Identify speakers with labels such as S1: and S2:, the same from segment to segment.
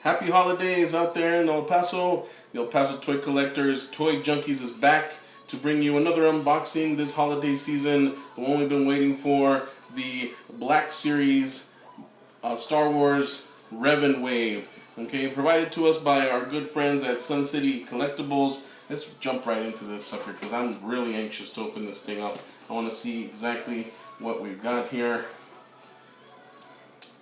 S1: Happy holidays out there in El Paso. The El Paso Toy Collectors, Toy Junkies is back to bring you another unboxing this holiday season. The one we've been waiting for, the Black Series Star Wars Revan Wave. Okay, provided to us by our good friends at Sun City Collectibles. Let's jump right into this sucker because I'm really anxious to open this thing up. I want to see exactly what we've got here.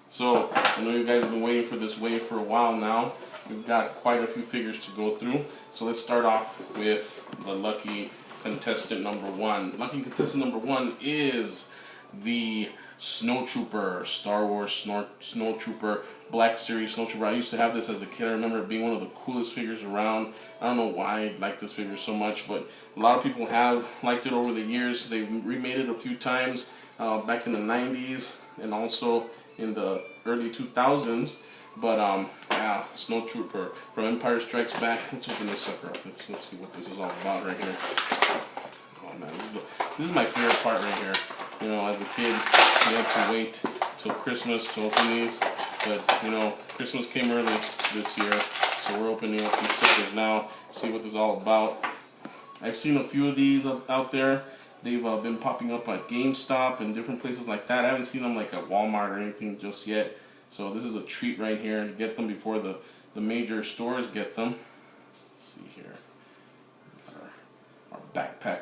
S1: So, I know you guys have been waiting for this wave for a while now. We've got quite a few figures to go through. So let's start off with the lucky contestant number one. Lucky contestant number one is the Snowtrooper, Star Wars Snowtrooper, Black Series Snowtrooper. I used to have this as a kid. I remember it being one of the coolest figures around. I don't know why I like this figure so much, but a lot of people have liked it over the years. They've remade it a few times back in the 90s and also in the early 2000s. But yeah, Snowtrooper from Empire Strikes Back. Let's open this sucker up. Let's see what this is all about right here. Oh man, this is my favorite part right here. You know, as a kid, you had to wait till Christmas to open these, but you know, Christmas came early this year, so we're opening up these suckers now. See what this is all about. I've seen a few of these out there. They've been popping up at GameStop and different places like that. I haven't seen them like at Walmart or anything just yet. So this is a treat right here to get them before the major stores get them. Let's see here. Our backpack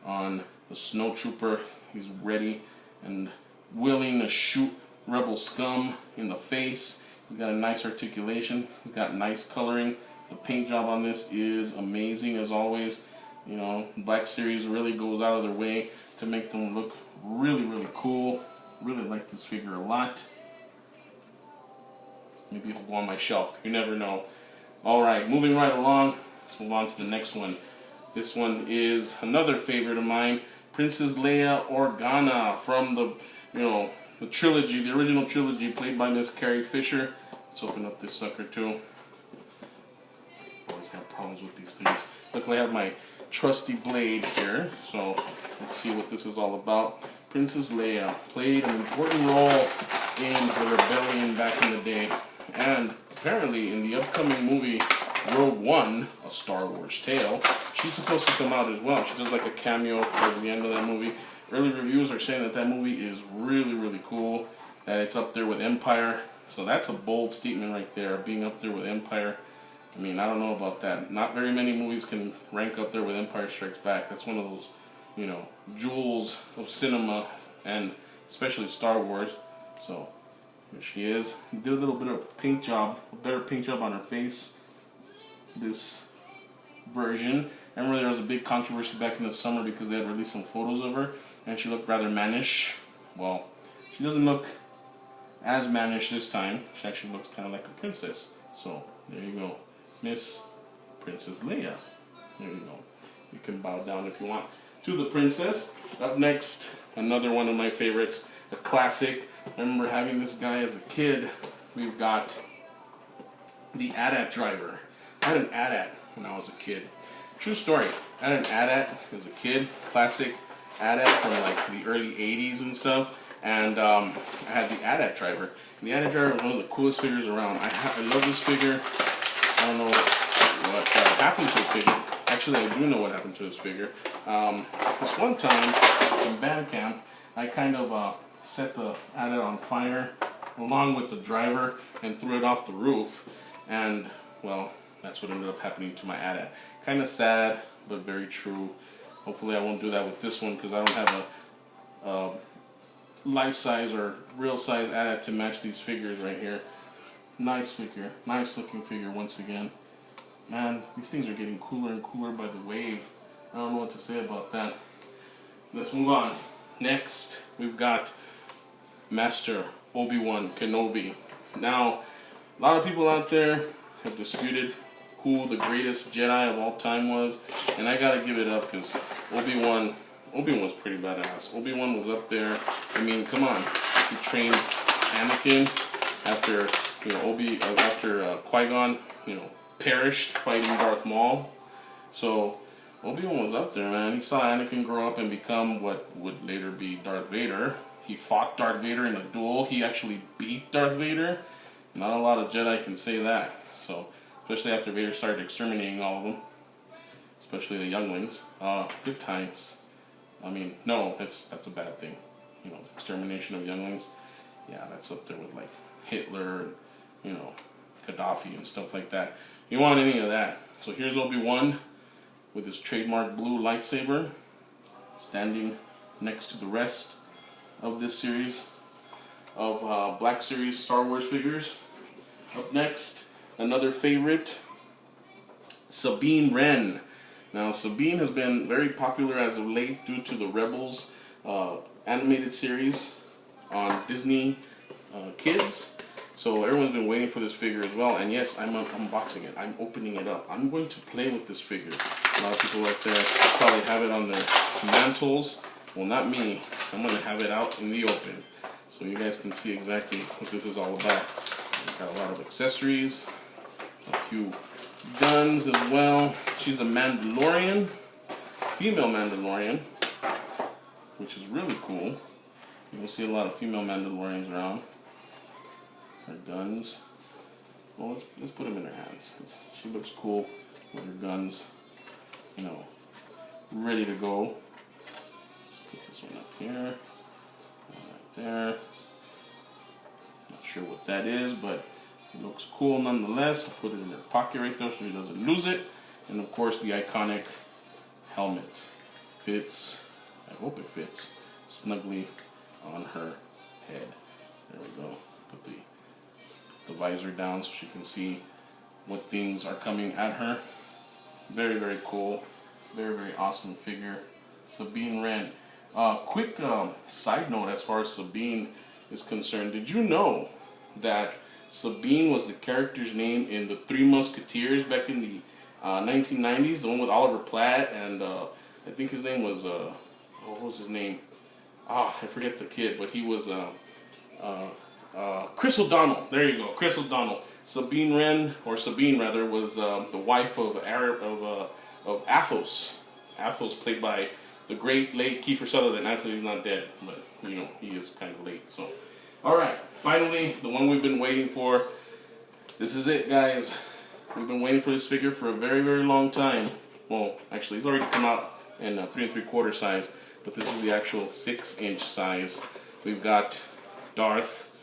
S1: on the Snowtrooper. He's ready and willing to shoot rebel scum in the face. He's got a nice articulation. He's got nice coloring. The paint job on this is amazing as always. You know, Black Series really goes out of their way to make them look really cool. Really like this figure a lot. Maybe it'll go on my shelf. You never know. Alright, moving right along. Let's move on to the next one. This one is another favorite of mine. Princess Leia Organa from the trilogy, the original trilogy, played by Miss Carrie Fisher. Let's open up this sucker too. Always have problems with these things. Luckily I have my trusty blade here, so let's see what this is all about. Princess Leia played an important role in the rebellion back in the day, and apparently in the upcoming movie Rogue One, A Star Wars Tale, she's supposed to come out as well. She does like a cameo towards the end of that movie. Early reviews are saying that movie is really cool, that it's up there with Empire, so that's a bold statement right there, being up there with Empire. I mean, I don't know about that. Not very many movies can rank up there with Empire Strikes Back. That's one of those, you know, jewels of cinema, and especially Star Wars. So, here she is. Did a little bit of paint job, a better paint job on her face. This version. I remember there was a big controversy back in the summer because they had released some photos of her, and she looked rather mannish. Well, she doesn't look as mannish this time. She actually looks kind of like a princess. So, there you go. Miss Princess Leia. There you go. You can bow down if you want to the princess. Up next, another one of my favorites, a classic. I remember having this guy as a kid. We've got the AT-AT driver. I had an AT-AT when I was a kid. True story. I had an AT-AT as a kid. Classic AT-AT from like the early 80s and stuff. And I had the AT-AT driver. And the AT-AT driver was one of the coolest figures around. I love this figure. I don't know what happened to his figure. Actually, I do know what happened to his figure. This one time in band camp, I kind of set the AT-AT on fire along with the driver and threw it off the roof. And, well, that's what ended up happening to my AT-AT. Kind of sad, but very true. Hopefully I won't do that with this one because I don't have a life-size or real-size AT-AT to match these figures right here. Nice figure. Nice looking figure once again. Man, these things are getting cooler and cooler by the wave. I don't know what to say about that. Let's move on. Next, we've got Master Obi-Wan Kenobi. Now, a lot of people out there have disputed who the greatest Jedi of all time was, and I gotta give it up because Obi-Wan was pretty badass. Obi-Wan was up there. I mean, come on. He trained Anakin after after Qui-Gon, perished fighting Darth Maul. So Obi-Wan was up there, man. He saw Anakin grow up and become what would later be Darth Vader. He fought Darth Vader in a duel. He actually beat Darth Vader. Not a lot of Jedi can say that. So, especially after Vader started exterminating all of them, especially the younglings. Good times. I mean, no, that's a bad thing. You know, extermination of younglings. Yeah, that's up there with like Hitler and, you know, Gaddafi and stuff like that. You want any of that. So here's Obi-Wan with his trademark blue lightsaber standing next to the rest of this series of Black Series Star Wars figures. Up next, another favorite, Sabine Wren. Now, Sabine has been very popular as of late due to the Rebels animated series on Disney Kids. So everyone's been waiting for this figure as well. And yes, I'm unboxing it. I'm opening it up. I'm going to play with this figure. A lot of people out there probably have it on their mantles. Well, not me. I'm going to have it out in the open, so you guys can see exactly what this is all about. We've got a lot of accessories, a few guns as well. She's a Mandalorian, female Mandalorian, which is really cool. You'll see a lot of female Mandalorians around. Her guns. Well, let's put them in her hands. She looks cool with her guns, you know, ready to go. Let's put this one up here, right there. Not sure what that is, but it looks cool nonetheless. I'll put it in her pocket right there so she doesn't lose it. And of course, the iconic helmet fits. I hope it fits snugly on her head. There we go. Put the visor down so she can see what things are coming at her. Very, very cool. Very, very awesome figure. Sabine Wren. Quick side note as far as Sabine is concerned. Did you know that Sabine was the character's name in the Three Musketeers back in the 1990s? The one with Oliver Platt and I think his name was, what was his name? I forget the kid, but he was Chris O'Donnell. There you go, Chris O'Donnell. Sabine Wren, or Sabine rather, was the wife of Athos. Athos, played by the great late Kiefer Sutherland. Actually, he's not dead, but you know he is kind of late. So, all right, finally, the one we've been waiting for. This is it, guys. We've been waiting for this figure for a very, very long time. Well, actually, he's already come out in 3 3/4 size, but this is the actual 6-inch size. We've got Darth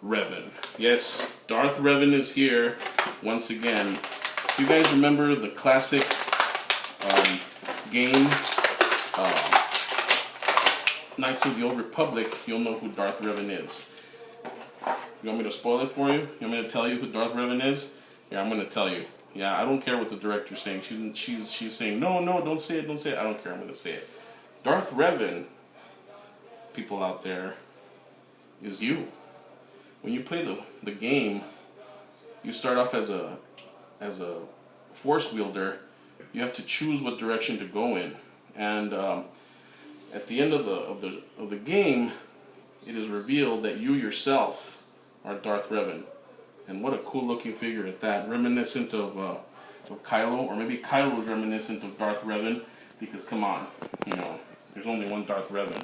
S1: Revan. Yes, Darth Revan is here once again. If you guys remember the classic game, Knights of the Old Republic, you'll know who Darth Revan is. You want me to spoil it for you? You want me to tell you who Darth Revan is? Yeah, I'm going to tell you. Yeah, I don't care what the director's saying. She's saying, no, don't say it, don't say it. I don't care, I'm going to say it. Darth Revan, people out there, is you. When you play the game, you start off as a force wielder. You have to choose what direction to go in, and at the end of the game, it is revealed that you yourself are Darth Revan. And what a cool looking figure at that, reminiscent of Kylo, or maybe Kylo was reminiscent of Darth Revan, because come on, you know, there's only one Darth Revan.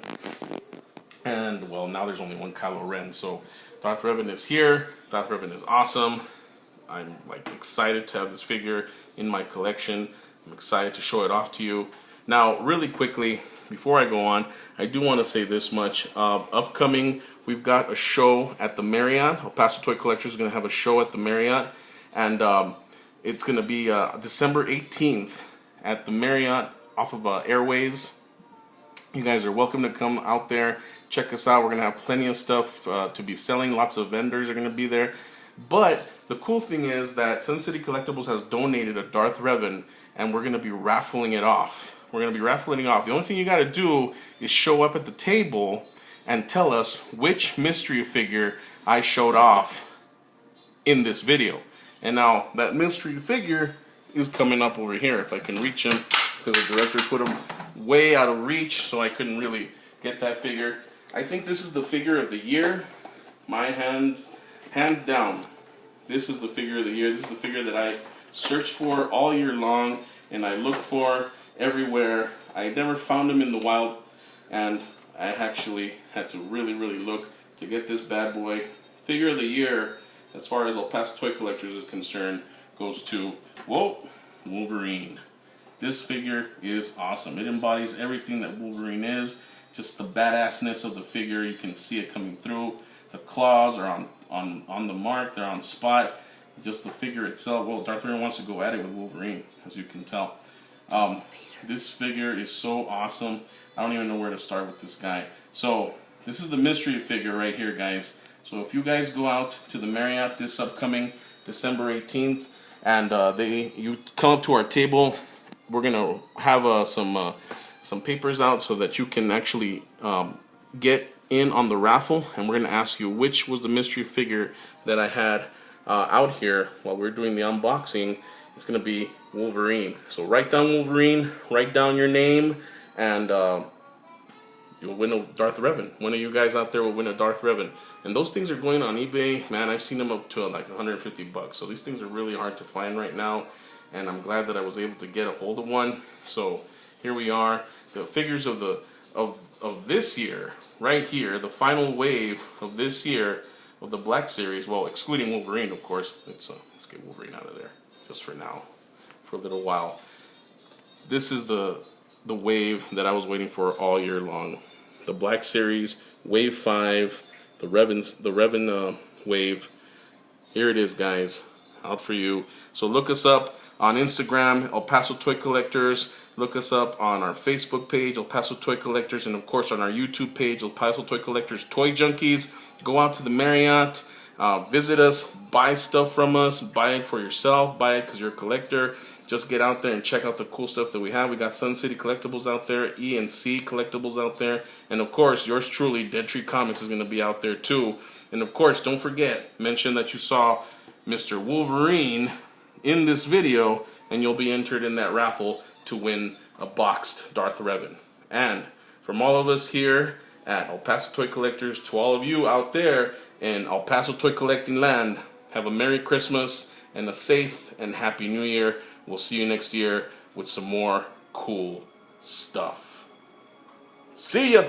S1: And, well, now there's only one Kylo Ren, so Darth Revan is here. Darth Revan is awesome. I'm, like, excited to have this figure in my collection. I'm excited to show it off to you. Now, really quickly, before I go on, I do want to say this much. Upcoming, we've got a show at the Marriott. El Paso Toy Collectors is going to have a show at the Marriott, and it's going to be December 18th at the Marriott off of Airways. You guys are welcome to come out there. Check us out. We're going to have plenty of stuff to be selling. Lots of vendors are going to be there. But the cool thing is that Sun City Collectibles has donated a Darth Revan, and we're going to be raffling it off. We're going to be raffling it off. The only thing you got to do is show up at the table and tell us which mystery figure I showed off in this video. And now that mystery figure is coming up over here, if I can reach him, because the director put him way out of reach, so I couldn't really get that figure. I think this is the figure of the year. My hands down. This is the figure of the year. This is the figure that I searched for all year long, and I looked for everywhere. I never found him in the wild, and I actually had to really, really look to get this bad boy. Figure of the year as far as El Paso Toy Collectors is concerned, goes to, whoa, Wolverine. This figure is awesome. It embodies everything that Wolverine is. Just the badassness of the figure. You can see it coming through. The claws are on the mark. They're on spot. Just the figure itself. Well, Darth Revan wants to go at it with Wolverine, as you can tell. This figure is so awesome. I don't even know where to start with this guy. So this is the mystery figure right here, guys. So if you guys go out to the Marriott this upcoming December 18th, and you come up to our table, we're gonna have some papers out so that you can actually get in on the raffle, and we're gonna ask you which was the mystery figure that I had out here while we're doing the unboxing. It's gonna be Wolverine. So write down Wolverine, write down your name, and you'll win a Darth Revan. One of you guys out there will win a Darth Revan. And those things are going on eBay. Man, I've seen them up to like 150 bucks. So these things are really hard to find right now. And I'm glad that I was able to get a hold of one. So here we are. The figures of this year, right here, the final wave of this year of the Black Series. Well, excluding Wolverine, of course. Let's get Wolverine out of there just for now, for a little while. This is the wave that I was waiting for all year long. The Black Series, Wave 5, the Revan wave. Here it is, guys, out for you. So look us up on Instagram, El Paso Toy Collectors. Look us up on our Facebook page, El Paso Toy Collectors, and of course on our YouTube page, El Paso Toy Collectors Toy Junkies. Go out to the Marriott, visit us, buy stuff from us, buy it for yourself, buy it because you're a collector. Just get out there and check out the cool stuff that we have. We got Sun City Collectibles out there, E&C Collectibles out there, and of course, yours truly, Dead Tree Comics, is going to be out there too. And of course, don't forget, mention that you saw Mr. Wolverine in this video, and you'll be entered in that raffle to win a boxed Darth Revan. And from all of us here at El Paso Toy Collectors, to all of you out there in El Paso Toy Collecting Land, have a Merry Christmas and a safe and Happy New Year. We'll see you next year with some more cool stuff. See ya!